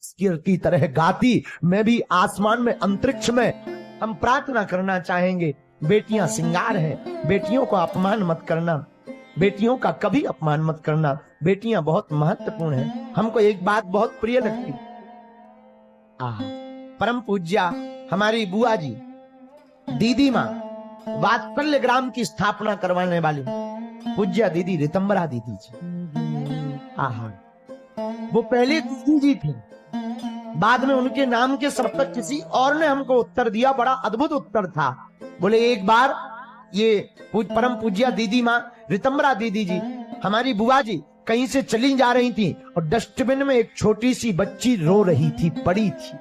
की तरह गाती, मैं भी आसमान में, अंतरिक्ष में। हम प्रार्थना करना चाहेंगे, बेटियां सिंगार हैं, बेटियों को अपमान मत करना, बेटियों का कभी अपमान मत करना, बेटियां बहुत महत्वपूर्ण हैं। हमको एक बात बहुत प्रिय लगती, परम पूज्या हमारी बुआ जी, दीदी माँ, वात्सल्य ग्राम की स्थापना करवाने वाली पूज्या दीदी रितंबरा दीदी जी। वो पहले दीदी जी थी, बाद में उनके नाम के सर पर किसी और ने हमको उत्तर दिया, बड़ा अद्भुत उत्तर था। बोले एक बार ये परम पूज्या दीदी माँ रितंबरा दीदी जी, हमारी बुआ जी कहीं से चली जा रही थी और डस्टबिन में एक छोटी सी बच्ची रो रही थी, पड़ी थी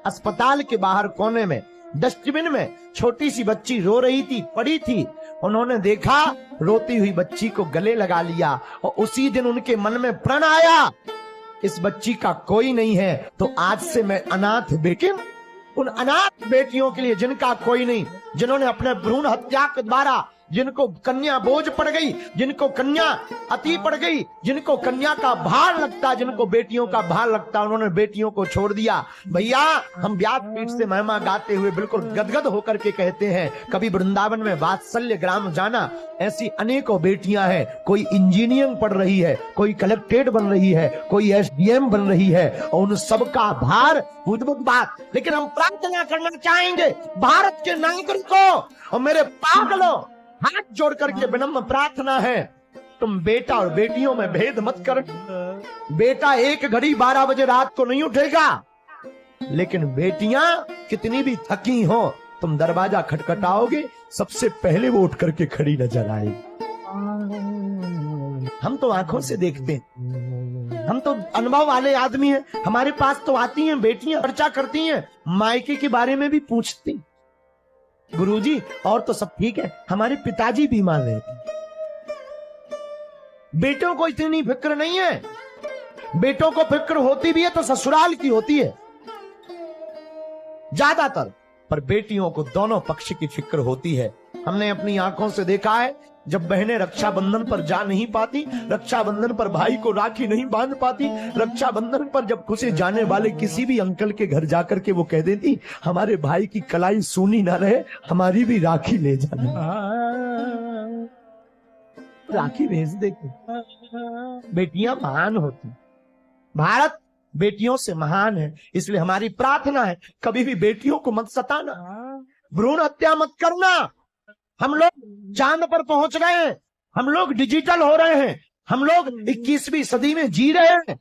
अस्पताल के बाहर कोने में, डस्टबिन में छोटी सी बच्ची रो रही थी, पड़ी थी। उन्होंने देखा, रोती हुई बच्ची को गले लगा लिया और उसी दिन उनके मन में प्रण आया, इस बच्ची का कोई नहीं है तो आज से मैं अनाथ बेटी, उन अनाथ बेटियों के लिए जिनका कोई नहीं, जिन्होंने अपने भ्रूण हत्या के द्वारा, जिनको कन्या बोझ पड़ गई, जिनको कन्या अति पड़ गई, जिनको कन्या का भार लगता, जिनको बेटियों का भार लगता, उन्होंने बेटियों को छोड़ दिया। भैया हम व्यासपीठ से महिमा गाते हुए बिल्कुल गदगद होकर के कहते हैं, कभी वृंदावन में वात्सल्य ग्राम जाना, ऐसी अनेकों बेटियां हैं, कोई इंजीनियरिंग पढ़ रही है, कोई कलेक्ट्रेट बन रही है, कोई एसडीएम बन रही है, और उन सबका भार उद्भुत बात। लेकिन हम प्रार्थना करना चाहेंगे भारत के नागरिकों और मेरे पागलों, हाथ जोड़ करके विनम्र प्रार्थना है, तुम बेटा और बेटियों में भेद मत कर। बेटा एक घड़ी 12 बजे रात को नहीं उठेगा, लेकिन बेटियां कितनी भी थकी हो, तुम दरवाजा खटखटाओगे, सबसे पहले वो उठ करके खड़ी नजर आएगी। हम तो आंखों से देखते हैं, हम तो अनुभव वाले आदमी हैं, हमारे पास तो आती हैं बेटियां, चर्चा करती हैं, मायके के बारे में भी पूछती, गुरुजी और तो सब ठीक है, हमारे पिताजी बीमार रहते, बेटों को इतनी फिक्र नहीं है, बेटों को फिक्र होती भी है तो ससुराल की होती है ज्यादातर, पर बेटियों को दोनों पक्ष की फिक्र होती है। हमने अपनी आंखों से देखा है, जब बहनें रक्षाबंधन पर जा नहीं पाती, रक्षाबंधन पर भाई को राखी नहीं बांध पाती, रक्षाबंधन पर जब खुशी जाने वाले किसी भी अंकल के घर जाकर के वो कह देती, हमारे भाई की कलाई सूनी ना रहे, हमारी भी राखी ले जाना, राखी भेज देती। बेटियां महान होती, भारत बेटियों से महान है, इसलिए हमारी प्रार्थना है कभी भी बेटियों को मत सताना, भ्रूण हत्या मत करना। हम लोग चांद पर पहुंच गए हैं, हम लोग डिजिटल हो रहे हैं, हम लोग 21वीं सदी में जी रहे हैं,